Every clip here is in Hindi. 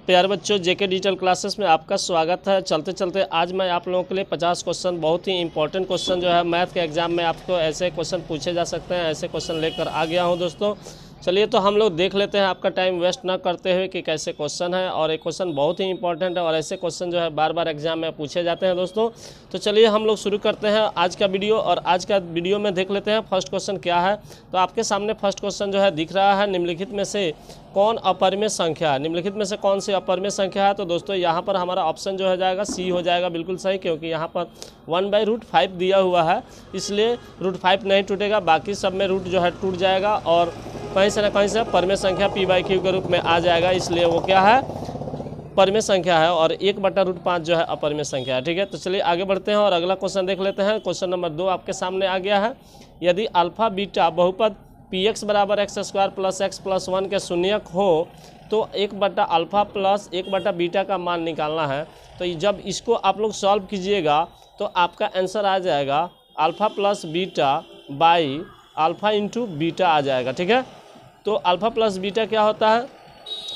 प्यारे बच्चों, जेके डिजिटल क्लासेस में आपका स्वागत है। चलते चलते आज मैं आप लोगों के लिए 50 क्वेश्चन, बहुत ही इंपॉर्टेंट क्वेश्चन जो है मैथ के एग्जाम में आपको ऐसे क्वेश्चन पूछे जा सकते हैं, ऐसे क्वेश्चन लेकर आ गया हूं दोस्तों। चलिए तो हम लोग देख लेते हैं, आपका टाइम वेस्ट ना करते हुए, कि कैसे क्वेश्चन है। और एक क्वेश्चन बहुत ही इंपॉर्टेंट है और ऐसे क्वेश्चन जो है बार बार एग्जाम में पूछे जाते हैं दोस्तों। तो चलिए हम लोग शुरू करते हैं आज का वीडियो। और आज का वीडियो में देख लेते हैं फर्स्ट क्वेश्चन क्या है। तो आपके सामने फर्स्ट क्वेश्चन जो है दिख रहा है, निम्नलिखित में से कौन अपरिमेय संख्या है। निम्नलिखित में से कौन सी अपरिमेय संख्या है। तो दोस्तों यहाँ पर हमारा ऑप्शन जो हो जाएगा सी हो जाएगा, बिल्कुल सही, क्योंकि यहाँ पर 1/√5 दिया हुआ है, इसलिए √5 नहीं टूटेगा, बाकी सब में रूट जो है टूट जाएगा और कहीं से ना कहीं से परिमेय संख्या p/q के रूप में आ जाएगा, इसलिए वो क्या है, परिमेय संख्या है। और 1/√5 जो है अपरिमेय संख्या है। ठीक है, तो चलिए आगे बढ़ते हैं और अगला क्वेश्चन देख लेते हैं। क्वेश्चन नंबर 2 आपके सामने आ गया है। यदि अल्फा बीटा बहुपद px = x² + x + 1 के शून्यक हो तो 1/α + 1/बीटा का मान निकालना है। तो जब इसको आप लोग सॉल्व कीजिएगा तो आपका आंसर आ जाएगा alpha + beta by alpha × beta आ जाएगा। ठीक है, तो अल्फा + बीटा क्या होता है,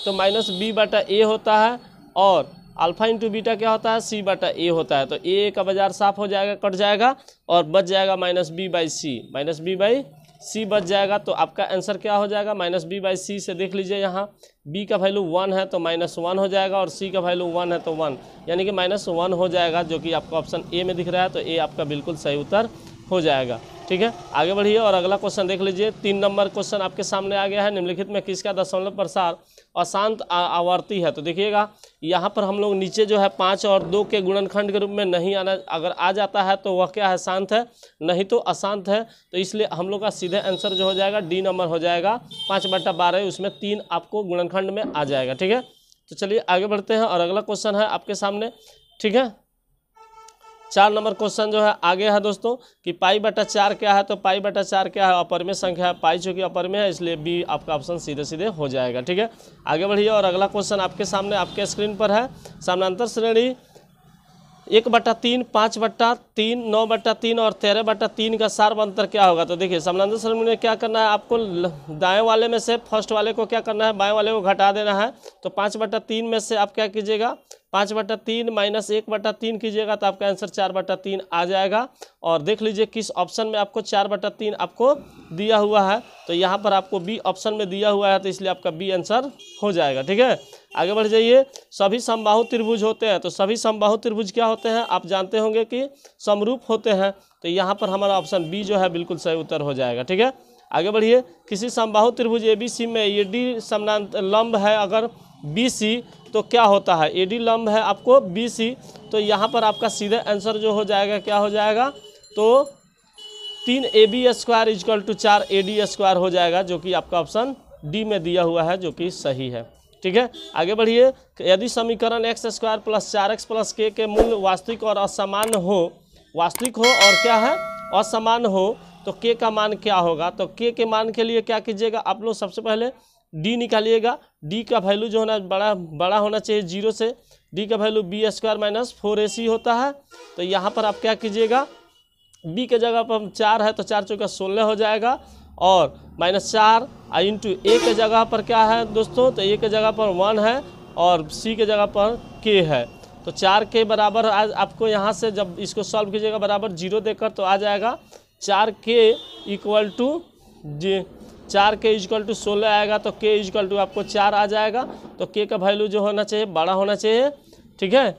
तो -b/a होता है, और अल्फा × बीटा क्या होता है, c/a होता है। तो a का बाजार साफ हो जाएगा, कट जाएगा, और बच जाएगा -b/c बच जाएगा। तो आपका आंसर क्या हो जाएगा, -b/c से देख लीजिए, यहाँ b का वैल्यू 1 है तो -1 हो जाएगा, और c का वैल्यू 1 है तो 1, यानी कि -1 हो जाएगा, जो कि आपका ऑप्शन ए में दिख रहा है। तो ए आपका बिल्कुल सही उत्तर हो जाएगा। ठीक है, आगे बढ़िए और अगला क्वेश्चन देख लीजिए। 3 नंबर क्वेश्चन आपके सामने आ गया है। निम्नलिखित में किसका दशमलव प्रसार अशांत आवर्ती है। तो देखिएगा यहाँ पर हम लोग नीचे जो है 5 और 2 के गुणनखंड के रूप में नहीं आना, अगर आ जाता है तो वह क्या है, शांत है, नहीं तो अशांत है। तो इसलिए हम लोग का सीधे आंसर जो हो जाएगा डी नंबर हो जाएगा, 5/12, उसमें 3 आपको गुणनखंड में आ जाएगा। ठीक है, तो चलिए आगे बढ़ते हैं और अगला क्वेश्चन है आपके सामने। ठीक है, 4 नंबर क्वेश्चन जो है आगे है दोस्तों, कि π/4 क्या है। तो π/4 क्या है, अपरिमेय संख्या है। पाई चूँकि अपरिमेय है, इसलिए बी आपका ऑप्शन सीधे सीधे हो जाएगा। ठीक है, आगे बढ़िए और अगला क्वेश्चन आपके सामने आपके स्क्रीन पर है। समानांतर श्रेणी 1/3, 5/3, 9/3 और 13/3 का सार्व अंतर क्या होगा। तो देखिए समानांतर श्रेणी में क्या करना है, आपको दाएं वाले में से फर्स्ट वाले को क्या करना है, बाएं वाले को घटा देना है। तो 5/3 में से आप क्या कीजिएगा, 5/3 - 1/3 कीजिएगा, तो आपका आंसर 4/3 आ जाएगा। और देख लीजिए किस ऑप्शन में आपको 4/3 आपको दिया हुआ है। तो यहाँ पर आपको बी ऑप्शन में दिया हुआ है, तो इसलिए आपका बी आंसर हो जाएगा। ठीक है, आगे बढ़ जाइए। सभी समबाहु त्रिभुज होते हैं। तो सभी समबाहु त्रिभुज क्या होते हैं, आप जानते होंगे कि समरूप होते हैं। तो यहाँ पर हमारा ऑप्शन बी जो है बिल्कुल सही उत्तर हो जाएगा। ठीक है, आगे बढ़िए। किसी समबाहु त्रिभुज ABC में AD समानांतर लंब है अगर BC, तो क्या होता है, AD लंब है आपको BC, तो यहाँ पर आपका सीधे आंसर जो हो जाएगा क्या हो जाएगा, तो 3AB² = 4AD² हो जाएगा, जो कि आपका ऑप्शन डी में दिया हुआ है, जो कि सही है। ठीक है, आगे बढ़िए। यदि समीकरण x² + 4x + k के मूल वास्तविक और असमान हो, वास्तविक हो और क्या है, असमान हो, तो k का मान क्या होगा। तो k के मान के लिए क्या कीजिएगा, आप लोग सबसे पहले d निकालिएगा। d का वैल्यू जो होना बड़ा होना चाहिए 0 से। d का वैल्यू b² - 4ac होता है। तो यहाँ पर आप क्या कीजिएगा, b के जगह पर 4 है तो 4 × 4 = 16 हो जाएगा, और -4 × a के जगह पर क्या है दोस्तों, तो a के जगह पर 1 है और c के जगह पर k है। तो 4 के बराबर आज आपको यहाँ से जब इसको सॉल्व कीजिएगा बराबर 0 देकर, तो आ जाएगा 4k = 16 आएगा। तो k = आपको 4 आ जाएगा। तो k का वैल्यू जो होना चाहिए बड़ा होना चाहिए। ठीक है,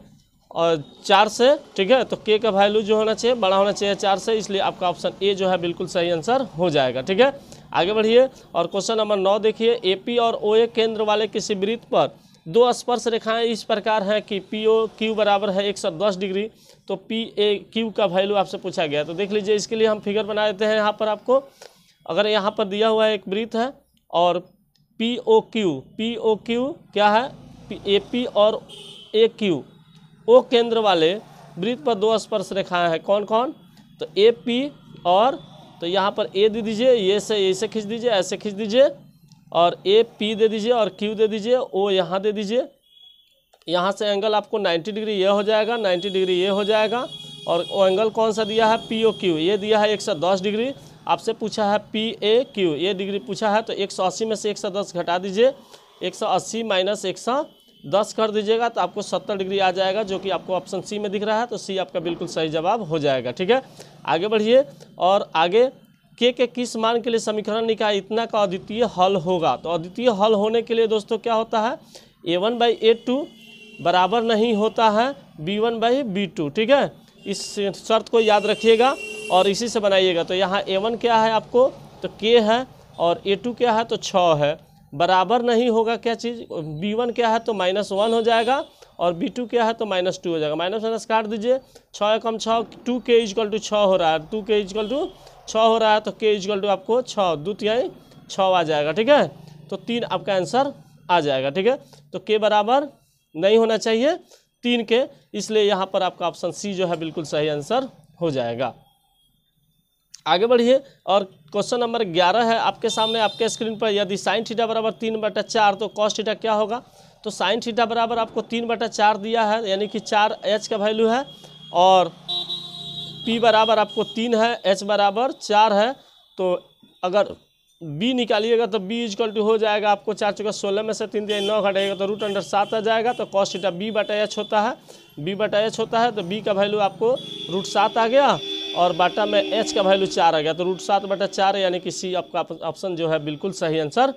और 4 से, ठीक है, तो k का वैल्यू जो होना चाहिए बड़ा होना चाहिए 4 से, इसलिए आपका ऑप्शन ए जो है बिल्कुल सही आंसर हो जाएगा। ठीक है, आगे बढ़िए और क्वेश्चन नंबर 9 देखिए। AP और OA केंद्र वाले किसी वृत्त पर 2 स्पर्श रेखाएं इस प्रकार हैं कि POQ बराबर है 110 डिग्री। तो PAQ का वैल्यू आपसे पूछा गया। तो देख लीजिए, इसके लिए हम फिगर बना देते हैं। यहाँ पर आपको अगर यहाँ पर दिया हुआ है एक वृत्त है और POQ क्या है, AP और AQ, ओ केंद्र वाले वृत्त पर 2 स्पर्श रेखाएं हैं। कौन कौन, तो AP और, तो यहाँ पर A दे दीजिए, ये से ऐसे खींच दीजिए, ऐसे खींच दीजिए, और AP दे दीजिए और Q दे दीजिए, O यहाँ दे दीजिए। यहाँ से एंगल आपको 90 डिग्री ये हो जाएगा, 90 डिग्री ये हो जाएगा, और वो एंगल कौन सा दिया है, POQ, ये दिया है 110 डिग्री। आपसे पूछा है PAQ, ये डिग्री पूछा है, तो 180 में से 110 घटा दीजिए, 180 - 110 10 कर दीजिएगा तो आपको 70 डिग्री आ जाएगा, जो कि आपको ऑप्शन सी में दिख रहा है। तो सी आपका बिल्कुल सही जवाब हो जाएगा। ठीक है, आगे बढ़िए और आगे के किस मान के लिए समीकरण निकाय इतना का अद्वितीय हल होगा। तो अद्वितीय हल होने के लिए दोस्तों क्या होता है, a1/a2 बराबर नहीं होता है b1/b2। ठीक है, इस शर्त को याद रखिएगा और इसी से बनाइएगा। तो यहाँ a1 क्या है आपको, तो k है, और a2 क्या है तो 6 है। बराबर नहीं होगा क्या चीज़, b1 क्या है तो -1 हो जाएगा, और b2 क्या है तो -2 हो जाएगा। माइनस माइनस काट दीजिए, 6 कम 6, 2k = 6 हो रहा है, 2k = 6 हो रहा है, तो k = आपको 6 2 6 आ जाएगा। ठीक है, तो 3 आपका आंसर आ जाएगा। ठीक है, तो k बराबर नहीं होना चाहिए 3 के, इसलिए यहाँ पर आपका ऑप्शन सी जो है बिल्कुल सही आंसर हो जाएगा। आगे बढ़िए और क्वेश्चन नंबर 11 है आपके सामने, आपके स्क्रीन पर। यदि साइन थीटा बराबर 3/4 तो कॉस थीटा क्या होगा। तो साइन थीटा बराबर आपको 3/4 दिया है, यानी कि 4h का वैल्यू है, और p बराबर आपको 3 है, h बराबर 4 है। तो अगर b निकालिएगा तो b = हो जाएगा आपको 4 × 16 में से 3 दिया 9 घटाएगा तो √7 आ जाएगा। तो कॉस थीटा b/h होता है, b/h होता है। तो b का वैल्यू आपको √7 आ गया, और बाटा में h का वैल्यू 4 आ गया, तो √7/4 यानी कि सी आपका ऑप्शन जो है बिल्कुल सही आंसर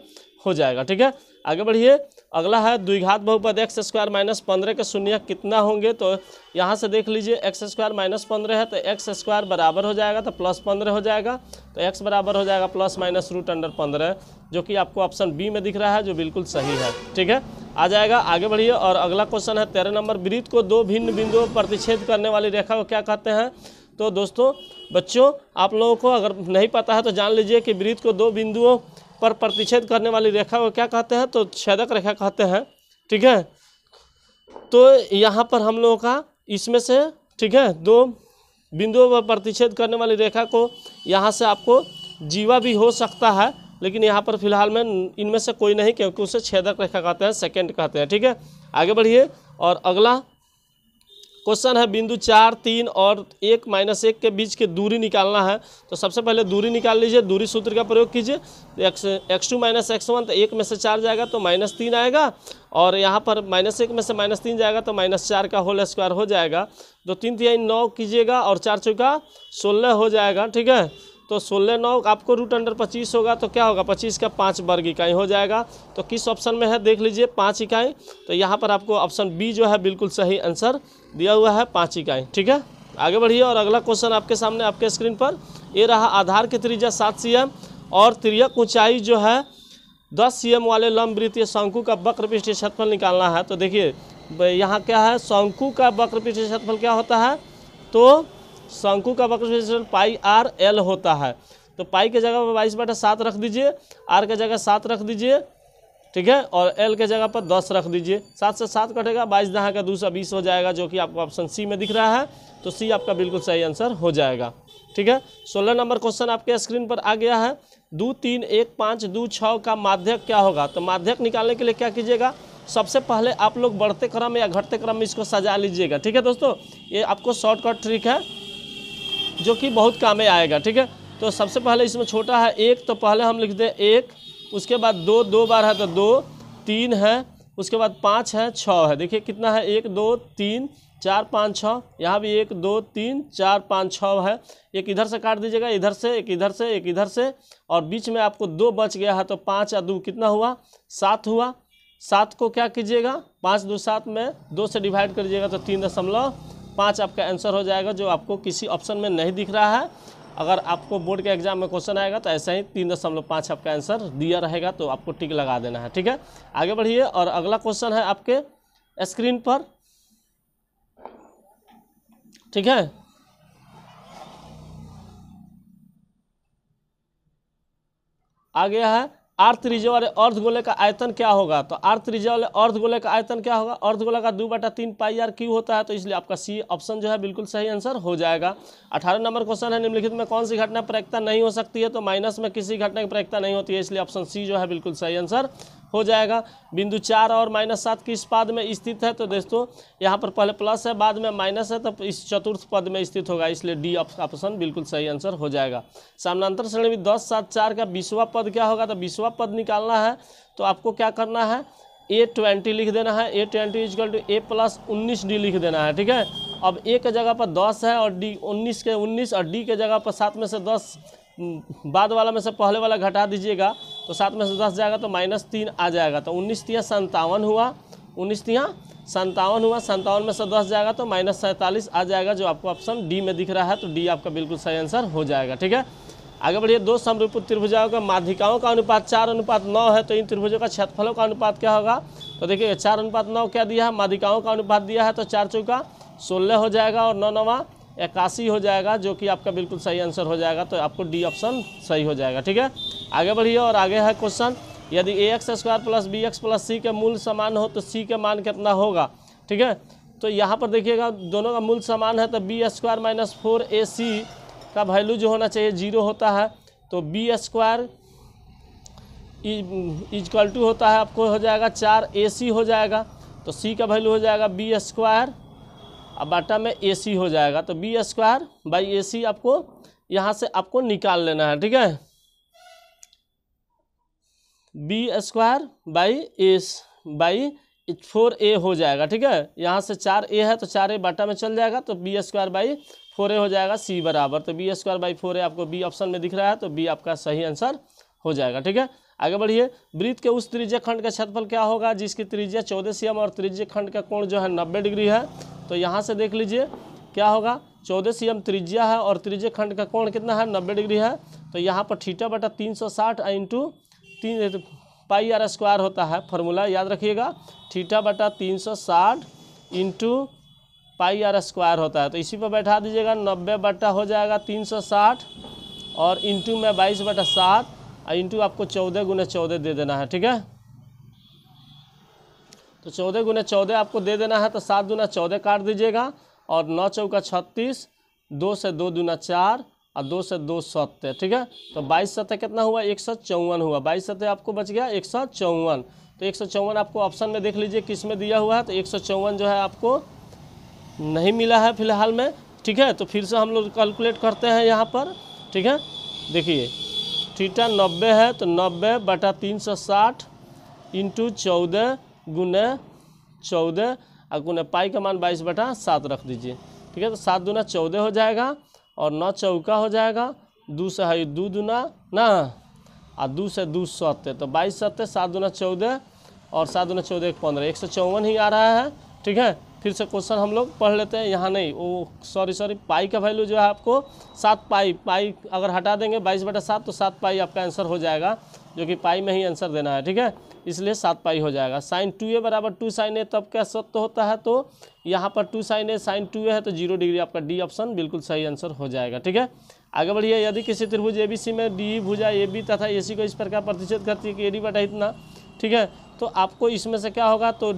हो जाएगा। ठीक है, आगे बढ़िए। अगला है द्विघात बहुपद x² - 15 के शून्यक कितना होंगे। तो यहाँ से देख लीजिए x² - 15 है, तो x² बराबर हो जाएगा तो +15 हो जाएगा। तो x बराबर हो जाएगा ±√15, जो कि आपको ऑप्शन बी में दिख रहा है, जो बिल्कुल सही है। ठीक है, आ जाएगा। आगे बढ़िए और अगला क्वेश्चन है 13 नंबर। वृत्त को 2 भिन्न बिंदुओं पर प्रतिच्छेद करने वाली रेखा को क्या कहते हैं। तो दोस्तों बच्चों आप लोगों को अगर नहीं पता है तो जान लीजिए कि वृत्त को 2 बिंदुओं पर प्रतिच्छेद करने वाली रेखा को क्या कहते हैं, तो छेदक रेखा कहते हैं। ठीक है, तो यहाँ पर हम लोगों का इसमें से, ठीक है, 2 बिंदुओं पर प्रतिच्छेद करने वाली रेखा को यहाँ से आपको जीवा भी हो सकता है, लेकिन यहाँ पर फिलहाल में इनमें से कोई नहीं, क्योंकि उसे छेदक रेखा कहते हैं, सेकंड कहते हैं। ठीक है, आगे बढ़िए और अगला क्वेश्चन है बिंदु 4, 3 और 1 - 1 के बीच की दूरी निकालना है। तो सबसे पहले दूरी निकाल लीजिए, दूरी सूत्र का प्रयोग कीजिए। x2 - x1 तो 1 में से 4 जाएगा तो -3 आएगा, और यहाँ पर -1 में से -3 जाएगा तो -4 का होल स्क्वायर हो जाएगा। तो 3 × 3 = 9 कीजिएगा, और 4 × 4 = 16 हो जाएगा। ठीक है, तो 16 9 आपको √25 होगा, तो क्या होगा 25 का 5 वर्ग इकाई हो जाएगा। तो किस ऑप्शन में है देख लीजिए, 5 इकाई। तो यहाँ पर आपको ऑप्शन बी जो है बिल्कुल सही आंसर दिया हुआ है, 5 इकाई। ठीक है, आगे बढ़िए और अगला क्वेश्चन आपके सामने आपके स्क्रीन पर ये रहा। आधार की त्रिज्या 7 cm और तिर्यक ऊंचाई जो है 10 cm वाले लंबवृत्तीय शंकु का वक्रपृष्ठीय क्षेत्रफल निकालना है। तो देखिए यहाँ क्या है, शंकु का वक्रपृष्ठीय क्षेत्रफल क्या होता है, तो शंकु का वक्रपृष्ठीय क्षेत्रफल πr/l होता है। तो पाई के जगह पर 22/7 रख दीजिए, आर के जगह 7 रख दीजिए। ठीक है, और एल के जगह पर 10 रख दीजिए। 7 से 7 कटेगा, 22 दहा का 220 हो जाएगा, जो कि आपको ऑप्शन सी में दिख रहा है। तो सी आपका बिल्कुल सही आंसर हो जाएगा। ठीक है, 16 नंबर क्वेश्चन आपके स्क्रीन पर आ गया है। 2 3 1 5 2 6 का माध्यक क्या होगा। तो माध्यक निकालने के लिए क्या कीजिएगा, सबसे पहले आप लोग बढ़ते क्रम या घटते क्रम में इसको सजा लीजिएगा। ठीक है दोस्तों, ये आपको शॉर्टकट ट्रिक है जो कि बहुत काम में आएगा। ठीक है, तो सबसे पहले इसमें छोटा है 1, तो पहले हम लिखते हैं 1, उसके बाद 2 2 बार है तो 2, 3 है, उसके बाद 5 है, 6 है। देखिए कितना है, 1 2 3 4 5 6, यहाँ भी 1 2 3 4 5 6 है। एक इधर से काट दीजिएगा, इधर से एक, इधर से एक, इधर से, और बीच में आपको 2 बच गया है। तो 5 और 2 कितना हुआ, 7 हुआ। 7 को क्या कीजिएगा, 5 2 7 में 2 से डिवाइड कर दीजिएगा तो 3.5 आपका आंसर हो जाएगा, जो आपको किसी ऑप्शन में नहीं दिख रहा है। अगर आपको बोर्ड के एग्जाम में क्वेश्चन आएगा तो ऐसा ही 3.5 आपका आंसर दिया रहेगा, तो आपको टिक लगा देना है। ठीक है, आगे बढ़िए और अगला क्वेश्चन है आपके स्क्रीन पर। ठीक है, आ गया है आर्ध त्रिज्या वाले अर्धगोले का आयतन क्या होगा। तो आर्ध त्रिज्या वाले अर्धगोले का आयतन क्या होगा, अर्धगोला का 2/3 πr³ होता है। तो इसलिए आपका सी ऑप्शन जो है बिल्कुल सही आंसर हो जाएगा। 18 नंबर क्वेश्चन है, निम्नलिखित में कौन सी घटना प्रयोक्ता नहीं हो सकती है। तो माइनस में किसी घटना की प्रयोक्ता नहीं होती है, इसलिए ऑप्शन सी जो है बिल्कुल सही आंसर हो जाएगा। बिंदु 4 और -7 किस पद में स्थित है। तो दोस्तों यहाँ पर पहले प्लस है, बाद में माइनस है, तो इस चतुर्थ पद में स्थित होगा, इसलिए डी ऑप्शन बिल्कुल सही आंसर हो जाएगा। समानांतर श्रेणी में 10 7 4 का 20वां पद क्या होगा। तो 20वां पद निकालना है तो आपको क्या करना है, A20 लिख देना है, A20 equal to A plus 19D लिख देना है, ठीक है। अब A के जगह पर 10 है और D 19 के 19 और D के जगह पर 7 में से 10 बाद वाला में से पहले वाला घटा दीजिएगा तो 7 में से 10 जाएगा तो -3 आ जाएगा। तो 19 तिया 57 हुआ, 19 तिया 57 हुआ, 57 में से 10 जाएगा तो -47 आ जाएगा, जो आपको ऑप्शन डी में दिख रहा है। तो डी आपका बिल्कुल सही आंसर हो जाएगा, ठीक है। आगे बढ़िए, दो समरूपी त्रिभुजाओं का माध्यिकाओं का अनुपात 4:9 है, तो इन त्रिभुजों का क्षेत्रफलों का अनुपात क्या होगा? तो देखिए 4:9 क्या दिया है, माध्यिकाओं का अनुपात दिया है, तो 4 चौका 16 हो जाएगा और 9 9 81 हो जाएगा, जो कि आपका बिल्कुल सही आंसर हो जाएगा। तो आपको डी ऑप्शन सही हो जाएगा, ठीक है। आगे बढ़िए और आगे है क्वेश्चन, यदि ax² + bx + c के मूल समान हो तो c के मान कितना होगा, ठीक है। तो यहाँ पर देखिएगा दोनों का मूल समान है, तो b² - 4ac का वैल्यू जो होना चाहिए 0 होता है। तो b² इक्वल टू होता है आपको हो जाएगा 4ac हो जाएगा, तो c का वैल्यू हो जाएगा b² अब बाटा में ac हो जाएगा। तो b² बाई ac आपको यहाँ से आपको निकाल लेना है, ठीक है। b² बाई 4a हो जाएगा, ठीक है। यहाँ से 4a है तो 4a बाटा में चल जाएगा, तो b² बाई 4a हो जाएगा c बराबर। तो b² बाई 4a आपको b ऑप्शन में दिख रहा है, तो b आपका सही आंसर हो जाएगा, ठीक है। आगे बढ़िए, वृत्त के उस त्रिज्य खंड का क्षेत्रफल क्या होगा जिसकी त्रिज्या 14 cm और त्रिज्य खंड का कोण जो है 90 डिग्री है। तो यहाँ से देख लीजिए क्या होगा, 14 cm त्रिज्या है और त्रिज्य खंड का कोण कितना है 90 डिग्री है। तो यहाँ पर θ/360 इंटू 3 πr² होता है, फॉर्मूला याद रखिएगा, θ/360 इंटू πr² होता है। तो इसी पर बैठा दीजिएगा, 90 बटा हो जाएगा 360 और इंटू में 22/7 इंटू आपको 14 × 14 दे देना है, ठीक है। तो 14 × 14 आपको दे देना है, तो 7 दूना 14 काट दीजिएगा और 9 चौका 36, 2 से 2 दूना 4 और 2 से 2 7, ठीक है। तो 22 7 कितना हुआ 154 हुआ, 22 7 आपको बच गया 154। तो 154 आपको ऑप्शन में देख लीजिए किस में दिया हुआ है, तो 154 जो है आपको नहीं मिला है फिलहाल में, ठीक है। तो फिर से हम लोग कैलकुलेट करते हैं यहाँ पर, ठीक है। देखिए थीटा 90 है, तो 90/360 इंटू 14 × 14 और गुना पाई का मान 22/7 रख दीजिए, ठीक है। तो 7 दूना 14 हो जाएगा और 9 चौका हो जाएगा, 2 से है 2 दूना ना और 2 से 2 7, तो 22 7 7 दूना 14 और 7 दूना 14 15, 154 ही आ रहा है, ठीक है। फिर से क्वेश्चन हम लोग पढ़ लेते हैं, यहाँ नहीं वो सॉरी पाई का वैल्यू जो है आपको 7 पाई अगर हटा देंगे 22/7 तो 7 पाई आपका आंसर हो जाएगा, जो कि पाई में ही आंसर देना है, ठीक है। इसलिए 7 पाई हो जाएगा। sin 2a बराबर 2 sin a तब क्या सत्य होता है, तो यहाँ पर 2 sin a sin 2a है, तो 0 डिग्री आपका डी ऑप्शन बिल्कुल सही आंसर हो जाएगा, ठीक है। आगे बढ़िए, यदि किसी त्रिभुज ABC में डी भुजा AB तथा AC को इस प्रकार प्रतिच्छेद करती है कि AD बटा इतना, ठीक है। तो आपको इसमें से क्या होगा, तो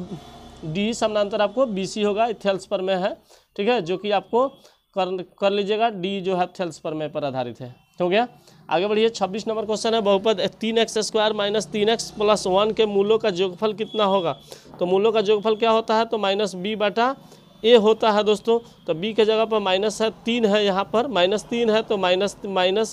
डी समानांतर आपको BC होगा, थेल्स पर में है, ठीक है, जो कि आपको कर लीजिएगा। डी जो है थेल्स पर में पर आधारित है, हो गया। आगे बढ़िए, 26 नंबर क्वेश्चन है, बहुपद 3x² - 3x + 1 के मूलों का जोगफल कितना होगा। तो मूलों का जोगफल क्या होता है, तो -b/a होता है दोस्तों। तो b के जगह पर माइनस है 3 है, यहाँ पर -3 है, तो माइनस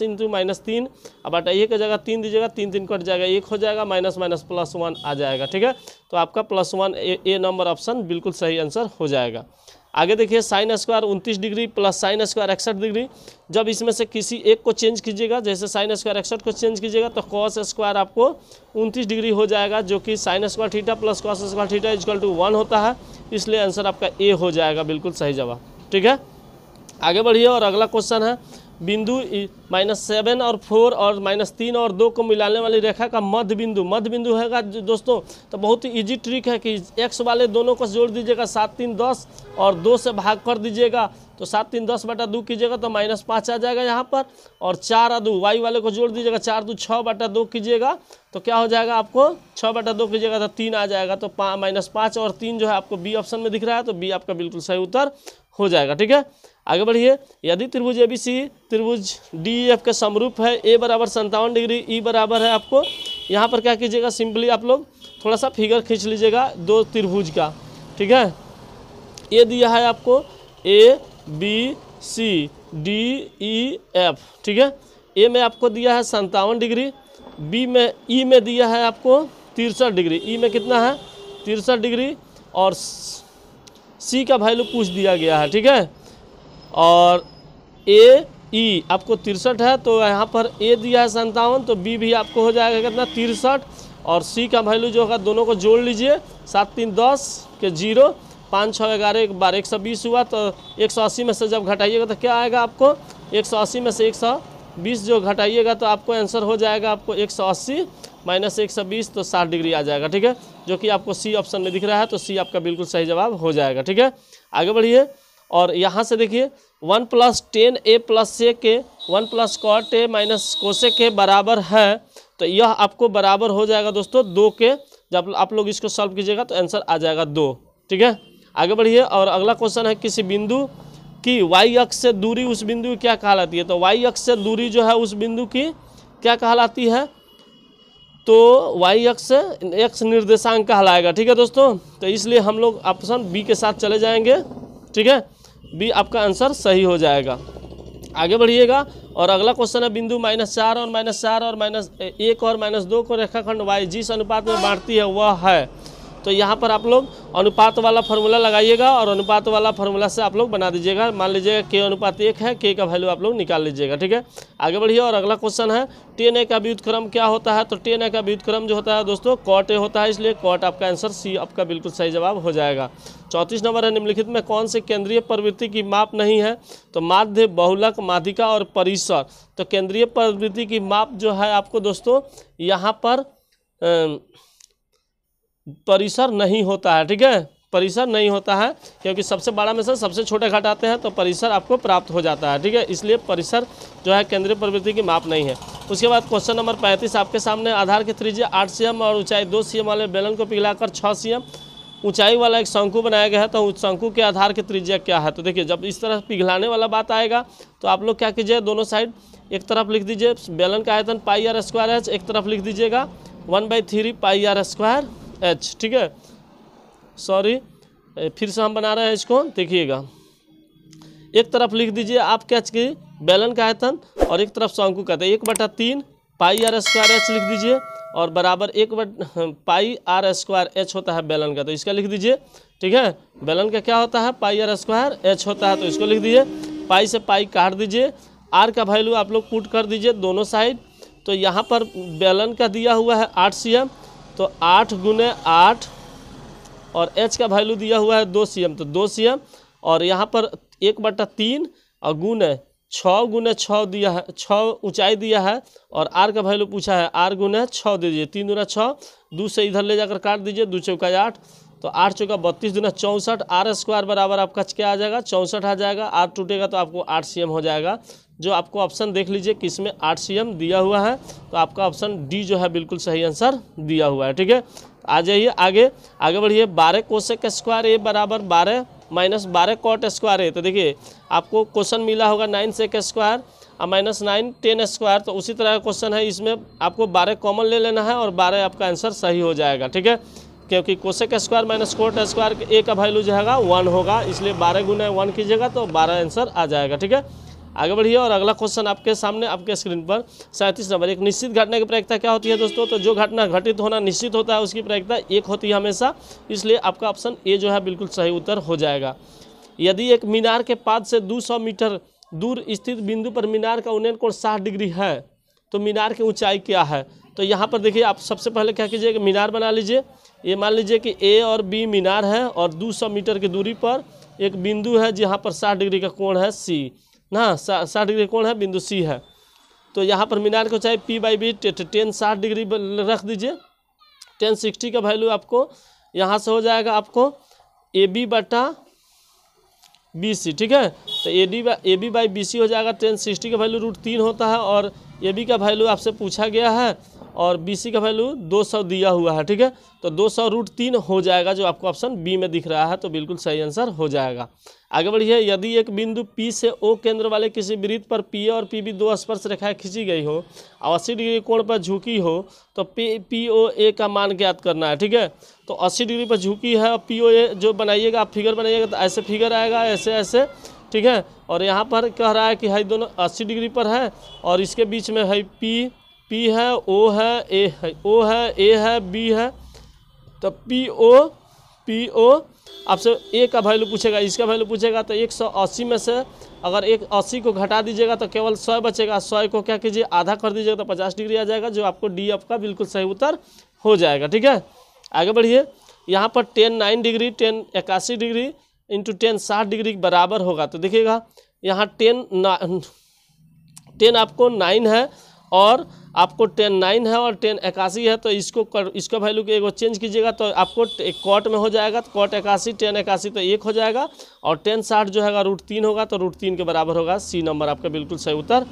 इंटू -3 अब बटा a के जगह 3 दीजिएगा, 3 3 कट जाएगा, 1 हो जाएगा, माइनस +1 आ जाएगा, ठीक है। तो आपका +1 ए नंबर ऑप्शन बिल्कुल सही आंसर हो जाएगा। आगे देखिए, sin² 29 degree plus sin² 61 degree, जब इसमें से किसी एक को चेंज कीजिएगा, जैसे sin² 61 को चेंज कीजिएगा तो cos² आपको 29 डिग्री हो जाएगा, जो कि sin² theta plus cos² theta equal to 1 होता है, इसलिए आंसर आपका ए हो जाएगा, बिल्कुल सही जवाब, ठीक है। आगे बढ़िए और अगला क्वेश्चन है, बिंदु -7 और 4 और -3 और 2 को मिलाने वाली रेखा का मध्य बिंदु हैगा दोस्तों। तो बहुत ही इजी ट्रिक है कि x वाले दोनों को जोड़ दीजिएगा, 7 3 10 और 2 से भाग कर दीजिएगा, तो 7 3 10/2 कीजिएगा तो -5 आ जाएगा यहाँ पर, और 4 और 2 y वाले को जोड़ दीजिएगा, 4 2 6/2 कीजिएगा तो क्या हो जाएगा, आपको 6/2 कीजिएगा तो 3 आ जाएगा, तो -5 और 3 जो है आपको बी ऑप्शन में दिख रहा है, तो बी आपका बिल्कुल सही उत्तर हो जाएगा, ठीक है। आगे बढ़िए, यदि त्रिभुज ABC त्रिभुज DEF के समरूप है, a बराबर 57 डिग्री, E बराबर है आपको, यहाँ पर क्या कीजिएगा, सिंपली आप लोग थोड़ा सा फिगर खींच लीजिएगा दो त्रिभुज का, ठीक है। ये दिया है आपको ABCDEF, ठीक है। ए में आपको दिया है 57 डिग्री, E में दिया है आपको 63 डिग्री, E में कितना है 63 डिग्री और सी का वैल्यू पूछ दिया गया है, ठीक है। और ए ई आपको 63 है तो यहाँ पर ए दिया है 57, तो बी भी आपको हो जाएगा कितना 63 और सी का वैल्यू जो होगा दोनों को जोड़ लीजिए 7 3 10 के 0 5 6 11 एक बार 120 हुआ, तो 180 में से जब घटाइएगा तो क्या आएगा आपको 180 में से 120 जो घटाइएगा तो आपको आंसर हो जाएगा आपको 180 माइनस 120 तो 60 डिग्री आ जाएगा, ठीक है, जो कि आपको सी ऑप्शन में दिख रहा है। तो सी आपका बिल्कुल सही जवाब हो जाएगा, ठीक है। आगे बढ़िए और यहाँ से देखिए 1 + 10a + sec के 1 + cot a माइनस कोसेक के बराबर है, तो यह आपको बराबर हो जाएगा दोस्तों 2 के। जब आप लोग इसको सॉल्व कीजिएगा तो आंसर आ जाएगा 2, ठीक है। आगे बढ़िए और अगला क्वेश्चन है किसी बिंदु की y अक्ष से दूरी उस बिंदु की क्या कहलाती है। तो y अक्ष से दूरी जो है उस बिंदु की क्या कहलाती है, तो y अक्ष से x निर्देशांक कहलाएगा, ठीक है दोस्तों। तो इसलिए हम लोग ऑप्शन बी के साथ चले जाएंगे, ठीक है, बी आपका आंसर सही हो जाएगा। आगे बढ़िएगा और अगला क्वेश्चन है बिंदु -4 और -4 और -1 और -2 को रेखाखंड y जिस अनुपात में बांटती है वह है। तो यहाँ पर आप लोग अनुपात वाला फार्मूला लगाइएगा और अनुपात वाला फार्मूला से आप लोग बना दीजिएगा। मान लीजिएगा k अनुपात 1 है, k का वैल्यू आप लोग निकाल लीजिएगा, ठीक है। आगे बढ़िए और अगला क्वेश्चन है 10a का व्युत्क्रम क्या होता है। तो 10a का व्युत्क्रम जो होता है दोस्तों cot a होता है, इसलिए cot आपका आंसर सी आपका बिल्कुल सही जवाब हो जाएगा। 34 नंबर है निम्नलिखित में कौन से केंद्रीय प्रवृत्ति की माप नहीं है। तो माध्य, बहुलक, माध्यिका और परिसर। तो केंद्रीय प्रवृत्ति की माप जो है आपको दोस्तों यहाँ पर परिसर नहीं होता है, ठीक है, परिसर नहीं होता है क्योंकि सबसे बड़ा में से सबसे छोटे घटाते हैं तो परिसर आपको प्राप्त हो जाता है, ठीक है, इसलिए परिसर जो है केंद्रीय प्रवृत्ति की माप नहीं है। उसके बाद क्वेश्चन नंबर 35 आपके सामने आधार की त्रिज्या 8 cm और ऊंचाई 2 cm वाले बेलन को पिघलाकर 6 cm ऊंचाई वाला एक शंकु बनाया गया है, तो उस शंकु के आधार की त्रिज्या क्या है। तो देखिए जब इस तरह पिघलाने वाला बात आएगा तो आप लोग क्या कीजिए, दोनों साइड एक तरफ लिख दीजिए बेलन का आयतन πr²h, एक तरफ लिख दीजिएगा 1/3 πr²h, ठीक है। सॉरी फिर से हम बना रहे हैं इसको, देखिएगा एक तरफ लिख दीजिए आप क्या की बेलन का आयतन और एक तरफ शंकु का, तो 1/3 πr² लिख दीजिए और बराबर 1/πr² होता है बेलन का, तो इसका लिख दीजिए, ठीक है। बेलन का क्या होता है πr² होता है, तो इसको लिख दीजिए। पाई से पाई काट दीजिए, आर का वैल्यू आप लोग पुट कर दीजिए दोनों साइड। तो यहाँ पर बेलन का दिया हुआ है 8 cm, तो 8 × 8 और h का वैल्यू दिया हुआ है 2 cm, तो 2 cm और यहाँ पर 1/3 और गुने 6 × 6 दिया है, 6 ऊंचाई दिया है और r का वैल्यू पूछा है, r × 6 दे दीजिए, 3 × 6 2 से इधर ले जाकर काट दीजिए, 2 चौका 8, तो 8 चौका 32 दूना 64, r² बराबर आपका क्या आ जाएगा 64 आ जाएगा। r टूटेगा तो आपको 8 cm हो जाएगा। जो आपको ऑप्शन देख लीजिए किसमें 8 cm दिया हुआ है, तो आपका ऑप्शन डी जो है बिल्कुल सही आंसर दिया हुआ है, ठीक है। आ जाइए आगे बढ़िए। 12 कोसेक स्क्वायर ए बराबर 12 माइनस 12 कॉट स्क्वायर ए। तो देखिए आपको क्वेश्चन मिला होगा 9 सेक स्क्वायर और -9 10 स्क्वायर, तो उसी तरह का क्वेश्चन है, इसमें आपको 12 कॉमन ले लेना है और 12 आपका आंसर सही हो जाएगा, ठीक है। क्योंकि cosec square minus cot square A का वैल्यू जो है 1 होगा, इसलिए 12 × 1 कीजिएगा तो 12 आंसर आ जाएगा, ठीक है। आगे बढ़िए और अगला क्वेश्चन आपके सामने आपके स्क्रीन पर 37 नंबर। एक निश्चित घटना की प्रायिकता क्या होती है दोस्तों। तो जो घटना घटित होना निश्चित होता है उसकी प्रायिकता 1 होती है हमेशा, इसलिए आपका ऑप्शन ए जो है बिल्कुल सही उत्तर हो जाएगा। यदि एक मीनार के पाद से 200 मीटर दूर स्थित बिंदु पर मीनार का उन्नयन कोण 60 डिग्री है, तो मीनार की ऊंचाई क्या है। तो यहाँ पर देखिए आप सबसे पहले क्या कीजिए कि मीनार बना लीजिए। ये मान लीजिए कि ए और बी मीनार है और 200 मीटर की दूरी पर एक बिंदु है जहाँ पर 60 डिग्री का कोण है सी ना, 60 डिग्री कोण है, बिंदु सी है। तो यहाँ पर मीनार को चाहे p/b 10 60 डिग्री रख दीजिए, 10 60 का वैल्यू आपको यहाँ से हो जाएगा आपको AB/BC, ठीक है। तो AB/BC हो जाएगा 10 60 का वैल्यू √3 होता है और AB का वैल्यू आपसे पूछा गया है और BC का वैल्यू 200 दिया हुआ है, ठीक है। तो 200 √3 हो जाएगा जो आपको ऑप्शन बी में दिख रहा है, तो बिल्कुल सही आंसर हो जाएगा। आगे बढ़िए। यदि एक बिंदु P से O केंद्र वाले किसी वृत्त पर PA और PB 2 स्पर्श रेखाएं खींची गई हो और 80 डिग्री कोण पर झुकी हो तो POA का मान ज्ञात करना है, ठीक है। तो 80 डिग्री पर झुकी है और POA जो बनाइएगा आप फिगर बनाइएगा तो ऐसे फिगर आएगा, ऐसे, ठीक है। और यहाँ पर कह रहा है कि है दोनों 80 डिग्री पर है और इसके बीच में है P है, O है, A है, O है, A है, B है, तो पी ओ आपसे ए का वैल्यू पूछेगा, इसका वैल्यू पूछेगा, तो 180 में से अगर 180 को घटा दीजिएगा तो केवल 100 बचेगा। 100 को क्या कीजिए, आधा कर दीजिएगा तो 50 डिग्री आ जाएगा, जो आपको डी आपका बिल्कुल सही उत्तर हो जाएगा। ठीक है, आगे बढ़िए। यहाँ पर 10 9 डिग्री 10 81 डिग्री इंटू 10 60 डिग्री के बराबर होगा। तो देखिएगा यहाँ 10 आपको 9 है और आपको 10 9 है और 10 81 है, तो इसका वैल्यू को एगो चेंज कीजिएगा तो आपको कॉट में हो जाएगा। तो कॉट 81 10 81 तो 1 हो जाएगा और 10 60 जो है √3 होगा, तो √3 के बराबर होगा। सी नंबर आपका बिल्कुल सही उत्तर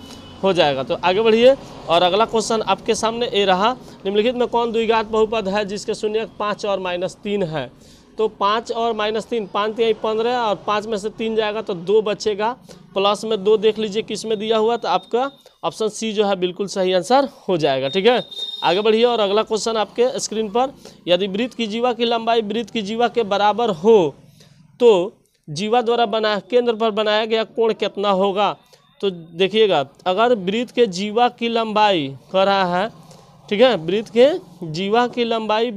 हो जाएगा। तो आगे बढ़िए और अगला क्वेश्चन आपके सामने ए रहा, निम्नलिखित में कौन द्विघात बहुपद है जिसके शून्य 5 और -3 है। तो 5 और -3, 5 यही 15 और 5 में से 3 जाएगा तो 2 बचेगा, प्लस में 2 देख लीजिए किस में दिया हुआ, तो आपका ऑप्शन सी जो है बिल्कुल सही आंसर हो जाएगा। ठीक है, आगे बढ़िए और अगला क्वेश्चन आपके स्क्रीन पर, यदि वृत्त की जीवा की लंबाई वृत्त की जीवा के बराबर हो तो जीवा द्वारा केंद्र पर बनाया गया कोण कितना होगा। तो देखिएगा अगर वृत्त के जीवा की लंबाई कह रहा है, ठीक है, वृत्त के जीवा की लंबाई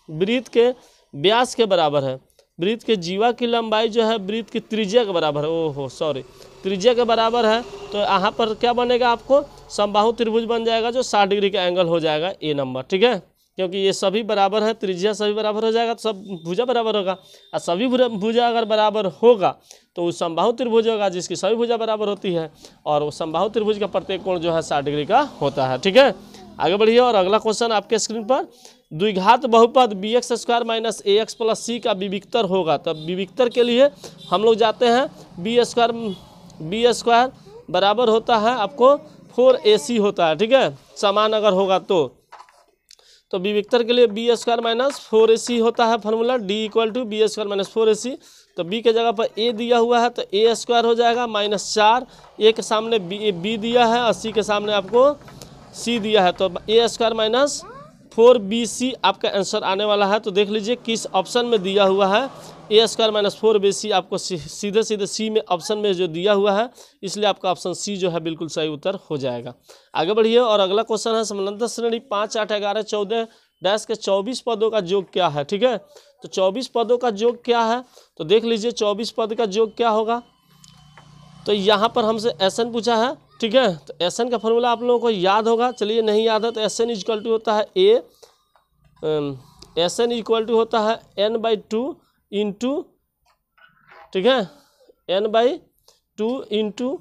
वृत्त के व्यास के बराबर है, वृत्त के जीवा की लंबाई जो है वृत्त की त्रिज्या के बराबर है, त्रिज्या के बराबर है, तो यहाँ पर क्या बनेगा, आपको समबाहु त्रिभुज बन जाएगा जो 60 डिग्री का एंगल हो जाएगा ए नंबर। ठीक है, क्योंकि ये सभी बराबर है, त्रिज्या सभी बराबर हो जाएगा तो सब भुजा बराबर होगा, और सभी भुजा अगर बराबर होगा तो वो समबाहु त्रिभुज होगा जिसकी सभी भुजा बराबर होती है, और वो समबाहु त्रिभुज का प्रत्येक कोण जो है 60 डिग्री का होता है। ठीक है, आगे बढ़िए और अगला क्वेश्चन आपके स्क्रीन पर, द्विघात बहुपद bx² - ax + c का विविक्तर होगा। तब विविक्तर के लिए हम लोग जाते हैं, b² बराबर होता है आपको 4ac होता है। ठीक है, समान अगर होगा तो विविक्तर के लिए b² - 4ac होता है फॉर्मूला, d = b² - 4ac। तो b के जगह पर a दिया हुआ है तो a² हो जाएगा -4, a के सामने b दिया है और c के सामने आपको c दिया है, तो a² - 4bc आपका आंसर आने वाला है। तो देख लीजिए किस ऑप्शन में दिया हुआ है, a² - 4bc आपको सीधे सी में ऑप्शन में जो दिया हुआ है, इसलिए आपका ऑप्शन सी जो है बिल्कुल सही उत्तर हो जाएगा। आगे बढ़िए और अगला क्वेश्चन है, समानांतर श्रेणी 5 8 11 14 डैश के 24 पदों का योग क्या है। ठीक है, तो 24 पदों का योग क्या है, तो देख लीजिए 24 पद का योग क्या होगा। तो यहाँ पर हमसे SN पूछा है। ठीक है, तो SN का फॉर्मूला आप लोगों को याद होगा, चलिए नहीं याद है तो SN = होता है SN = होता है n/2 इंटू, ठीक है, n/2 into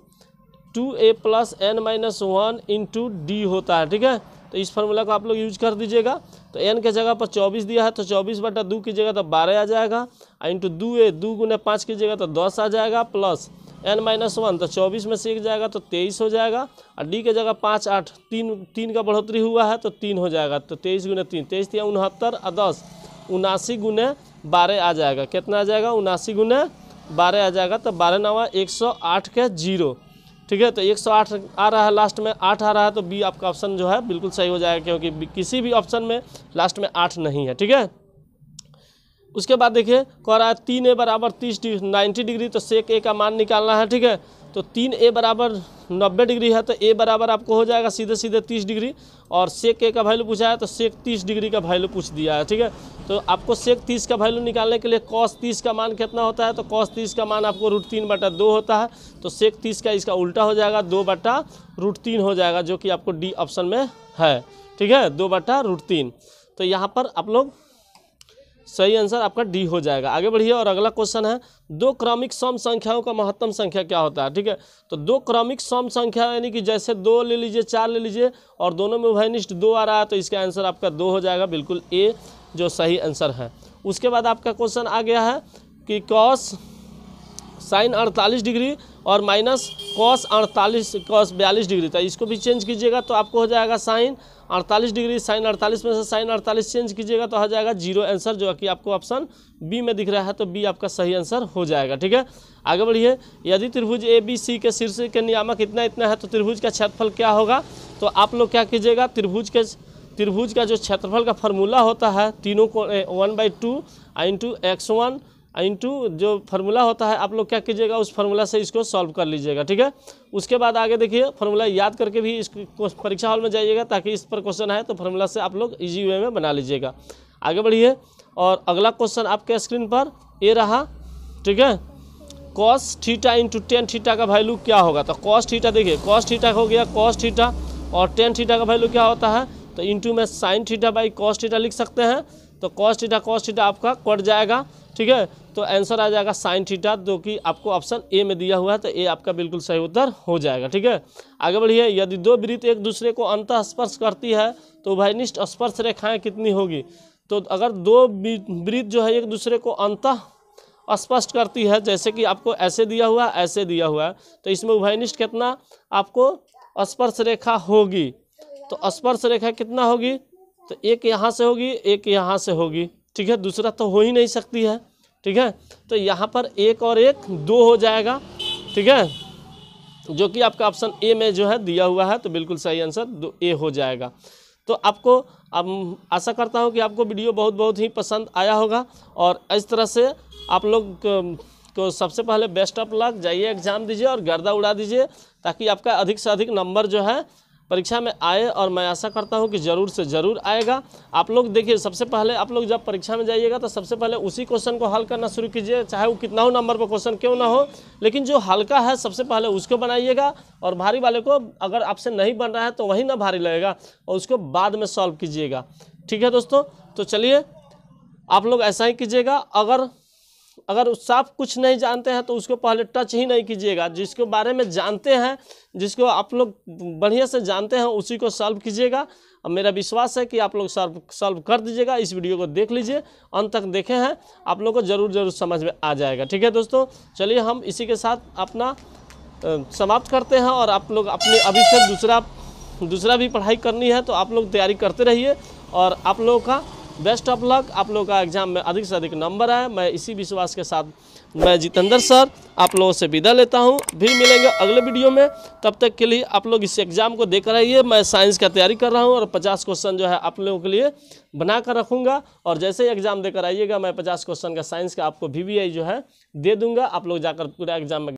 2a + n-1 into d होता है। ठीक है, तो इस फार्मूला को आप लोग यूज कर दीजिएगा। तो n के जगह पर 24 दिया है तो 24/2 कीजिएगा तो 12 आ जाएगा, इंटू 2 × 5 कीजिएगा तो 10 आ जाएगा, प्लस n-1 तो 24 में से 1 जाएगा तो 23 हो जाएगा, और d के जगह 5 8 3 का बढ़ोतरी हुआ है तो 3 हो जाएगा, तो 23 × 3 23 या 69 और 10 79 × 12 आ जाएगा। कितना आ जाएगा, 79 × 12 आ जाएगा, तो 12 9 108 के 0। ठीक है, तो 108 आ रहा है, लास्ट में 8 आ रहा है, तो बी आपका ऑप्शन जो है बिल्कुल सही हो जाएगा, क्योंकि किसी भी ऑप्शन में लास्ट में 8 नहीं है। ठीक है, उसके बाद देखिए कह रहा है 3a = 90 डिग्री, तो सेक ए का मान निकालना है। ठीक है, तो 3a = 90 डिग्री है तो a बराबर आपको हो जाएगा सीधे 30 डिग्री, और सेक ए का वैल्यू पूछा है तो सेक 30 डिग्री का वैल्यू पूछ दिया है। ठीक है, तो आपको सेक 30 का वैल्यू निकालने के लिए cos 30 का मान कितना होता है, तो cos 30 का मान आपको √3/2 होता है, तो सेक 30 का इसका उल्टा हो जाएगा 2/√3 हो जाएगा, जो कि आपको डी ऑप्शन में है। ठीक है, 2/√3, तो यहाँ पर आप लोग सही आंसर आपका डी हो जाएगा। आगे बढ़िए और अगला क्वेश्चन है, 2 क्रमिक सम संख्याओं का महत्तम संख्या क्या होता है। ठीक है, तो 2 क्रमिक सम संख्या यानी कि जैसे 2 ले लीजिए 4 ले लीजिए और दोनों में उभयनिष्ठ 2 आ रहा है, तो इसका आंसर आपका 2 हो जाएगा, बिल्कुल ए जो सही आंसर है। उसके बाद आपका क्वेश्चन आ गया है कि cos sin 48 डिग्री और -cos 42 डिग्री, तो इसको भी चेंज कीजिएगा तो आपको हो जाएगा sin 48 डिग्री, sin 48 में से sin 48 चेंज कीजिएगा तो हो जाएगा 0 आंसर, जो कि आपको ऑप्शन बी में दिख रहा है, तो बी आपका सही आंसर हो जाएगा। ठीक है, आगे बढ़िए, यदि त्रिभुज ABC के शीर्ष के नियामक इतना है तो त्रिभुज का क्षेत्रफल क्या होगा। तो आप लोग क्या कीजिएगा, त्रिभुज का जो क्षेत्रफल का फॉर्मूला होता है, तीनों को 1/2 इंटू x1 इंटू जो फार्मूला होता है आप लोग क्या कीजिएगा, उस फार्मूला से इसको सॉल्व कर लीजिएगा, ठीक है। उसके बाद आगे देखिए फार्मूला याद करके भी इसको परीक्षा हॉल में जाइएगा, ताकि इस पर क्वेश्चन है तो फार्मूला से आप लोग ईजी वे में बना लीजिएगा। आगे बढ़िए और अगला क्वेश्चन आपके स्क्रीन पर ये रहा, ठीक है। Cos theta into tan theta का वैल्यू क्या होगा, तो कॉस थीटा देखिए, कॉस थीटा हो गया कॉस थीटा, और टेन थीटा का वैल्यू क्या होता है, तो इंटू में sine theta by cos theta लिख सकते हैं। तो कॉस थीटा आपका कट जाएगा, ठीक है। तो आंसर आ जाएगा साइन थीटा, जो कि आपको ऑप्शन ए में दिया हुआ है, तो ए आपका बिल्कुल सही उत्तर हो जाएगा, ठीक है। आगे बढ़िए, यदि दो वृत्त एक दूसरे को अंतः स्पर्श करती है तो उभयनिष्ठ स्पर्श रेखाएं कितनी होगी। तो अगर दो वृत्त जो है एक दूसरे को अंतः स्पष्ट करती है, जैसे कि आपको ऐसे दिया हुआ ऐसे दिया हुआ है, तो इसमें उभयनिष्ठ कितना आपको स्पर्श रेखा होगी। तो स्पर्श रेखा कितना होगी, तो एक यहाँ से होगी एक यहाँ से होगी, ठीक है। दूसरा तो हो ही नहीं सकती है, ठीक है। तो यहाँ पर एक और एक दो हो जाएगा, ठीक है, जो कि आपका ऑप्शन ए में जो है दिया हुआ है, तो बिल्कुल सही आंसर ए हो जाएगा। तो आपको अब आशा करता हूँ कि आपको वीडियो बहुत ही पसंद आया होगा, और इस तरह से आप लोग को सबसे पहले बेस्ट ऑफ लक, जाइए एग्ज़ाम दीजिए और गर्दा उड़ा दीजिए, ताकि आपका अधिक से अधिक नंबर जो है परीक्षा में आए, और मैं आशा करता हूं कि ज़रूर से ज़रूर आएगा। आप लोग देखिए, सबसे पहले आप लोग जब परीक्षा में जाइएगा तो सबसे पहले उसी क्वेश्चन को हल करना शुरू कीजिए, चाहे वो कितना हो नंबर पर क्वेश्चन क्यों ना हो, लेकिन जो हल्का है सबसे पहले उसको बनाइएगा, और भारी वाले को अगर आपसे नहीं बन रहा है तो वही ना भारी लगेगा, और उसको बाद में सॉल्व कीजिएगा, ठीक है दोस्तों। तो चलिए आप लोग ऐसा ही कीजिएगा, अगर साफ कुछ नहीं जानते हैं तो उसको पहले टच ही नहीं कीजिएगा, जिसके बारे में जानते हैं, जिसको आप लोग बढ़िया से जानते हैं उसी को सॉल्व कीजिएगा। अब मेरा विश्वास है कि आप लोग सॉल्व कर दीजिएगा। इस वीडियो को देख लीजिए, अंत तक देखे हैं, आप लोग को ज़रूर समझ में आ जाएगा, ठीक है दोस्तों। चलिए हम इसी के साथ अपना समाप्त करते हैं, और आप लोग अपने अभी से दूसरा भी पढ़ाई करनी है तो आप लोग तैयारी करते रहिए, और आप लोगों का बेस्ट ऑफ लक, आप लोगों का एग्जाम में अधिक से अधिक नंबर आए। मैं इसी विश्वास के साथ मैं जितेंद्र सर आप लोगों से विदा लेता हूं। फिर मिलेंगे अगले वीडियो में, तब तक के लिए आप लोग इस एग्ज़ाम को देकर रहिए। मैं साइंस का तैयारी कर रहा हूं, और 50 क्वेश्चन जो है आप लोगों के लिए बना कर रखूँगा, और जैसे ही एग्ज़ाम देकर आइएगा मैं 50 क्वेश्चन का साइंस का आपको VVI जो है दे दूँगा। आप लोग जाकर पूरा एग्जाम में